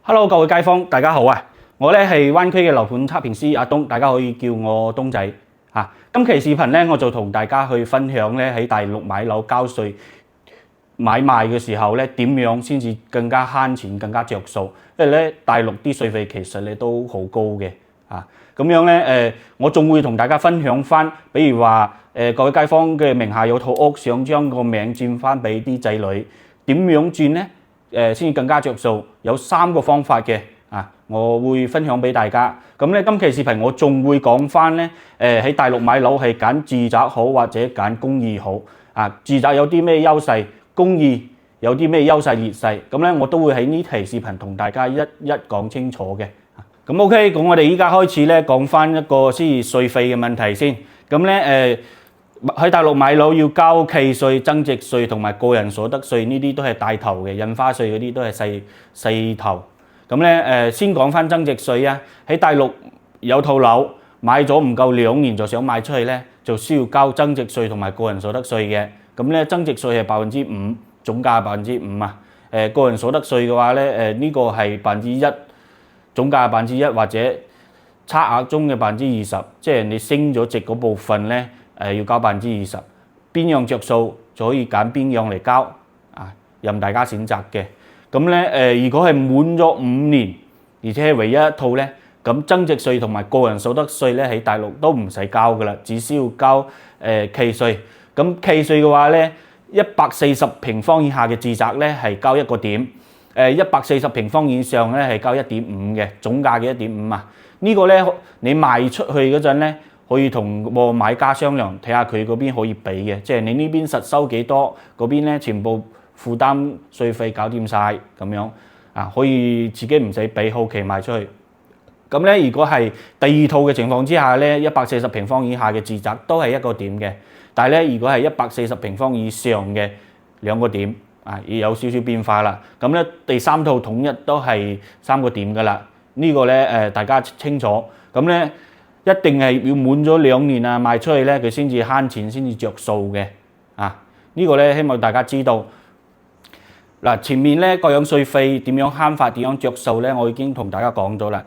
Hello，各位街坊，大家好啊！我咧係灣區嘅樓盤測評師阿東，大家可以叫我東仔嚇。今期視頻咧，我就同大家去分享咧喺大陸買樓交稅買賣嘅時候咧，點樣先至更加慳錢、更加着數。因為咧大陸啲稅費其實咧都好高嘅啊。咁樣咧我仲會同大家分享翻，比如話各位街坊嘅名下有套屋，想將個名轉翻俾啲仔女，點樣轉咧？先至更加着數，有3個方法嘅啊，我會分享俾大家。咁咧，今期視頻我仲會講翻咧，喺大陸買樓係揀住宅好或者揀公寓好啊？住宅有啲咩優勢，公寓有啲咩優勢劣勢，咁咧我都會喺呢期視頻同大家一一講清楚嘅。咁 OK， 咁我哋依家開始咧講翻一個稅費嘅問題先。咁咧喺大陸買樓要交契稅、增值稅同埋個人所得稅，呢啲都係大頭嘅，印花稅嗰啲都係細頭。咁咧先講翻增值稅啊！喺大陸有套樓買咗唔夠2年就想賣出去咧，就需要交增值稅同埋個人所得稅嘅。咁咧增值稅係5%，總價5%啊。個人所得稅嘅話咧，呢個係1%，總價1%或者差額中嘅20%，即係你升咗值嗰部分咧。要交20%，邊樣着數就可以揀邊樣嚟交啊，任大家選擇嘅。咁咧如果係滿咗5年，而且係唯一一套咧，咁增值稅同埋個人所得稅咧喺大陸都唔使交噶啦，只需要交契稅。咁契稅嘅話咧，140平方以下嘅住宅咧係交1個點，140平方以上咧係交1.5嘅，總價嘅1.5啊。呢個咧你賣出去嗰陣咧，可以同個買家商量，睇下佢嗰邊可以俾嘅，即係你呢邊實收幾多，嗰邊咧全部負擔稅費搞掂晒咁樣啊，可以自己唔使俾，後期賣出去。咁咧，如果係第二套嘅情況之下咧，140平方以下嘅住宅都係1個點嘅，但係咧如果係140平方以上嘅2個點啊，有少少變化啦。咁咧第3套統一都係3個點噶啦，呢個咧大家清楚。咁咧。一定係要滿咗2年啊，賣出去咧佢先至慳錢，先至着數嘅啊！呢個咧希望大家知道。嗱，前面咧各樣稅費點樣慳法，點樣着數咧，我已經同大家講咗啦。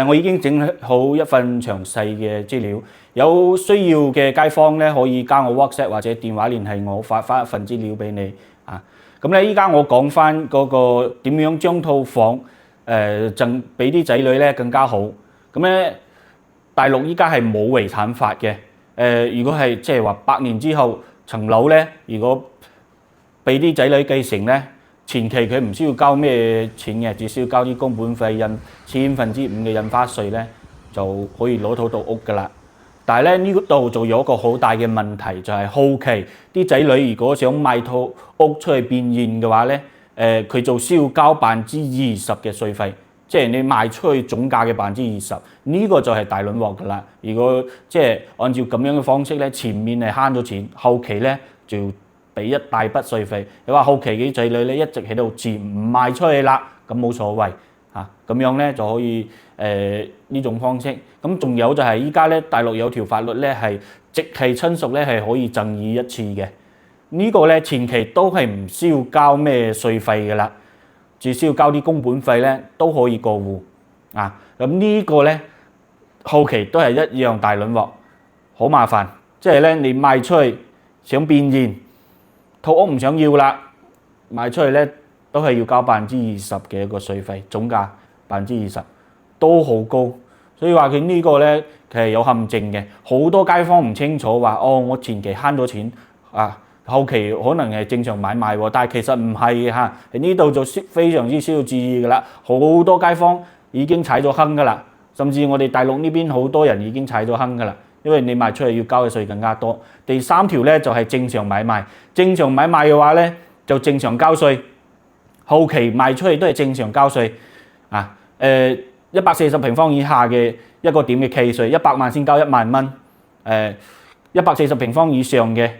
我已經整好一份詳細嘅資料，有需要嘅街坊咧可以加我 WhatsApp 或者電話聯繫我，發一份資料俾你啊。咁咧依家我講翻嗰個點樣將套房贈俾啲仔女咧更加好。咁咧。大陸依家係冇遺產法嘅，如果係即係話100年之後層樓咧，如果俾啲仔女繼承咧，前期佢唔需要交咩錢嘅，只需要交啲工本費5%嘅印花稅咧，就可以攞到屋噶啦。但係咧呢度就有一個好大嘅問題，就係後期啲仔女如果想賣套屋出去變現嘅話咧，佢就需要交20%嘅稅費。即係你賣出去總價嘅20%，呢個就係大卵鑊㗎啦！如果即係按照咁樣嘅方式咧，前面係慳咗錢，後期咧就要俾一大筆稅費。你話後期嘅仔女咧一直喺度住唔賣出去啦，咁冇所謂嚇，咁樣咧就可以呢種方式。咁仲有就係依家咧大陸有條法律咧係直系親屬咧係可以贈與1次嘅，呢個咧前期都係唔需要交咩稅費㗎啦。只需要交啲工本費咧，都可以過戶啊！咁呢個咧後期都係一樣大卵鑊，好麻煩。即係咧你賣出去想變現，套屋唔想要啦，賣出去咧都係要交20%嘅一個稅費，總價20%都好高。所以話佢呢個咧其實有陷阱嘅，好多街坊唔清楚話哦，我前期慳咗錢啊。後期可能係正常買賣喎，但係其實唔係嚇，呢度就非常之需要注意㗎啦。好多街坊已經踩咗坑㗎啦，甚至我哋大陸呢邊好多人已經踩咗坑㗎啦，因為你賣出去要交嘅稅更加多。第3條咧就係正常買賣，正常買賣嘅話咧就正常交稅，後期賣出去都係正常交稅啊。140平方以下嘅1個點嘅契稅，100萬先交1萬蚊。140平方以上嘅。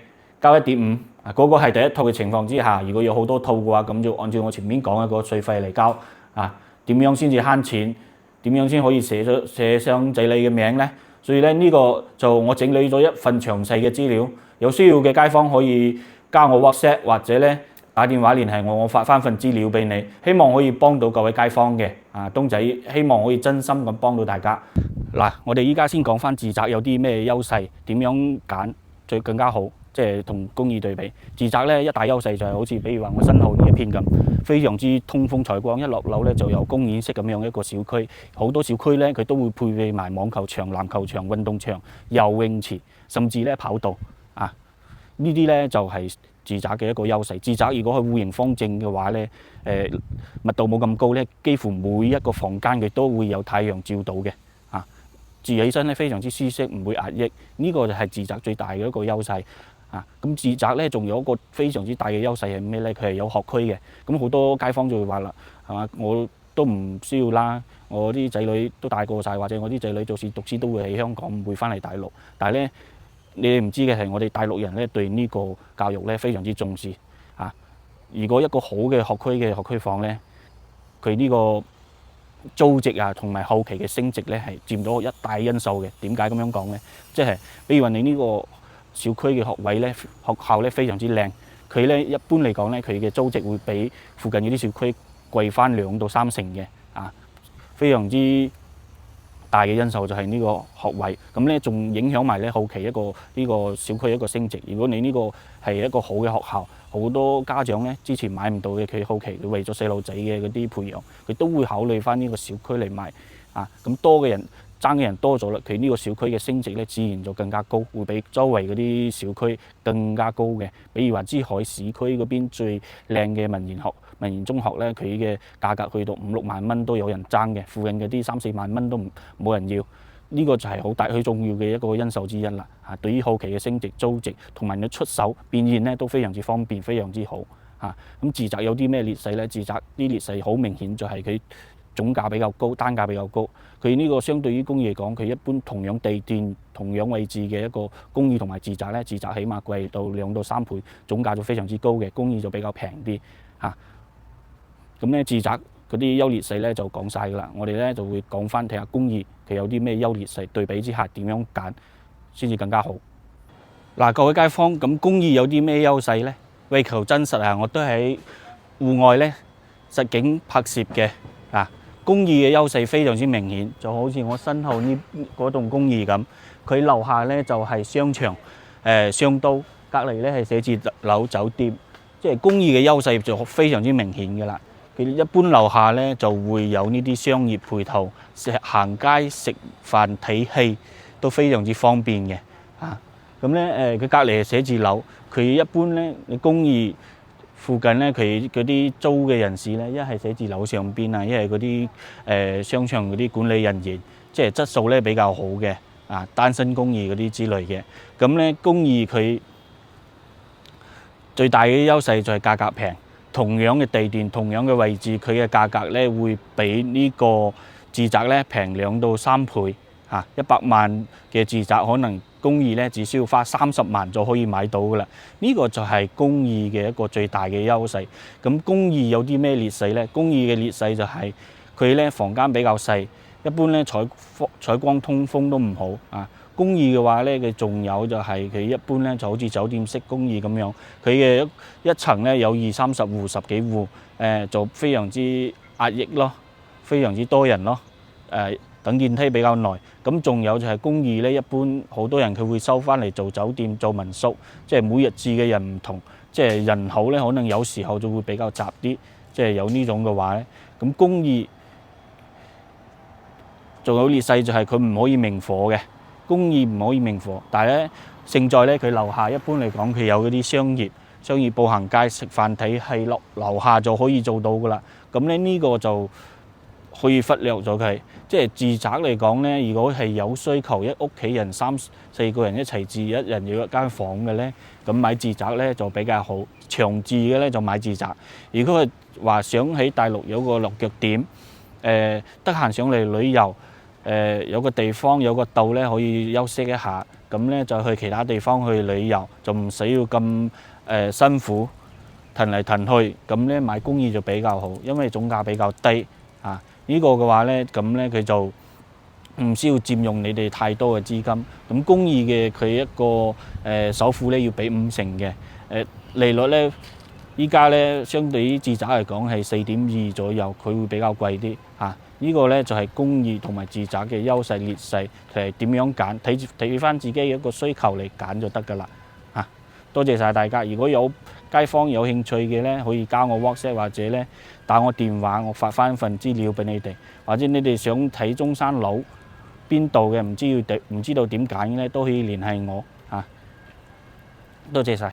交1.5啊，嗰個係第一套嘅情況之下，如果有好多套嘅話，咁就按照我前面講嘅個稅費嚟交啊。點樣先至慳錢？點樣先可以寫上仔女嘅名咧？所以咧呢個就我整理咗一份詳細嘅資料，有需要嘅街坊可以加我 WhatsApp 或者咧打電話聯繫我，我發翻份資料俾你，希望可以幫到各位街坊嘅。東仔希望可以真心咁幫到大家。嗱，我哋依家先講翻自宅有啲咩優勢，點樣揀最更加好，即係同公寓對比。自宅咧一大優勢就係好似比如話我身後呢一片咁，非常之通風採光，一落樓咧就有公園式咁樣一個小區，好多小區咧佢都會配備埋網球場、籃球場、運動場、游泳池，甚至咧跑道呢啲咧就係住宅嘅一個優勢。住宅如果係戶型方正嘅話咧，密度冇咁高咧，幾乎每一個房間佢都會有太陽照到嘅，住起身咧非常之舒適，唔會壓抑。呢個就係住宅最大嘅一個優勢。咁住宅咧仲有一個非常之大嘅優勢係咩咧？佢係有學區嘅。咁好多街坊就會話啦，係嘛？我都唔需要啦，我啲仔女都大個晒，或者我啲仔女就算讀書都會喺香港，唔會翻嚟大陸。但係咧，你哋唔知嘅係，我哋大陸人咧對呢個教育咧非常之重視。如果一個好嘅學區嘅學區房咧，佢呢個租值同埋後期嘅升值咧係佔到一大因素嘅。點解咁樣講咧？即係比如話你呢個小區嘅學位咧，學校咧非常之靚，佢咧一般嚟講咧，佢嘅租值會比附近嗰啲小區貴翻2到3成嘅。非常之大嘅因素就係呢個學位，咁咧仲影響埋咧後期呢個小區一個升值。如果你呢個係一個好嘅學校，好多家長咧之前買唔到嘅，佢後期為咗細路仔嘅嗰啲培養，佢都會考慮翻呢個小區嚟買。咁多嘅人爭嘅人多咗啦，佢呢個小區嘅升值咧自然就更加高，會比周圍嗰啲小區更加高嘅。比如話珠海市區嗰邊最靚嘅民研中學咧，佢嘅價格去到5、6萬蚊都有人爭嘅，附近嗰啲3、4萬蚊都冇人要。呢個就係好大、好重要嘅一個因素之一啦。對於後期嘅升值、租值同埋你出手變現咧都非常之方便，非常之好。咁住宅有啲咩劣勢咧？住宅啲劣勢好明顯就係佢總價比較高，單價比較高。佢呢個相對於公寓嚟講，佢一般同樣地段、同樣位置嘅一個公寓同埋住宅咧，住宅起碼貴到2到3倍，總價就非常之高嘅，公寓就比較平啲。咁咧住宅嗰啲優劣勢咧就講晒㗎啦，我哋咧就會講翻睇下公寓佢有啲咩優劣勢，對比之下點樣揀先至更加好。各位街坊，咁公寓有啲咩優勢咧？為求真實我都喺戶外咧實景拍攝嘅。公寓嘅優勢非常之明顯，就好似我身後呢嗰棟公寓咁，佢樓下咧就係商場、商都，隔離咧係寫字樓、酒店，即係公寓嘅優勢就非常之明顯㗎啦。佢一般樓下咧就會有呢啲商業配套，行街食飯睇戲都非常之方便嘅。咁咧佢隔離係寫字樓，佢一般咧你公寓附近咧，佢嗰啲租嘅人士咧，一係寫字樓上邊一係嗰啲商場嗰啲管理人員，即係質素咧比較好嘅，單身公寓嗰啲之類嘅。咁咧公寓佢最大嘅優勢就係價格平，同樣嘅地段、同樣嘅位置，佢嘅價格咧會比呢個住宅咧平2到3倍。100萬嘅住宅可能公寓咧只需要花30萬就可以買到噶啦。呢個就係公寓嘅一個最大嘅優勢。咁公寓有啲咩劣勢咧？公寓嘅劣勢就係佢咧房間比較細，一般咧採光通風都唔好。公寓嘅話咧，佢仲有就係佢一般咧就好似酒店式公寓咁樣，佢嘅一層咧有20-30戶、10幾戶，就非常之壓抑咯，非常之多人咯，等電梯比較耐。咁仲有就係公寓咧，一般好多人佢會收翻嚟做酒店、做民宿，即係每日住嘅人唔同，即係人口咧可能有時候就會比較雜啲，即係有呢種嘅話咧。咁公寓仲有劣勢就係佢唔可以明火嘅，公寓唔可以明火，但係咧勝在咧佢樓下一般嚟講佢有嗰啲商業步行街、食飯睇戲落樓下就可以做到噶啦。咁咧呢個就可以忽略咗佢，即係住宅嚟講咧，如果係有需求，一屋企人3、4個人一齊住，一人要一間房嘅咧，咁買住宅咧就比較好。長住嘅咧就買住宅。如果係話想喺大陸有個落腳點，得閒上嚟旅遊，有個地方有個度咧可以休息一下，咁咧就去其他地方去旅遊，就唔使要咁辛苦騰嚟騰去。咁咧買公寓就比較好，因為總價比較低。呢個嘅話咧，咁咧佢就唔需要佔用你哋太多嘅資金。咁公寓嘅佢一個首付咧要俾50%嘅，利率咧依家咧相對於住宅嚟講係4.2左右，佢會比較貴啲嚇。呢個咧就係公寓同埋住宅嘅優勢劣勢，係點樣揀？睇翻自己一個需求嚟揀就得㗎啦嚇。多謝晒大家，如果有街坊有興趣嘅咧，可以加我 WhatsApp 或者咧打我電話，我發翻份資料俾你哋，或者你哋想睇中山樓邊度嘅，唔知道點揀咧，都可以聯繫我嚇。多謝晒。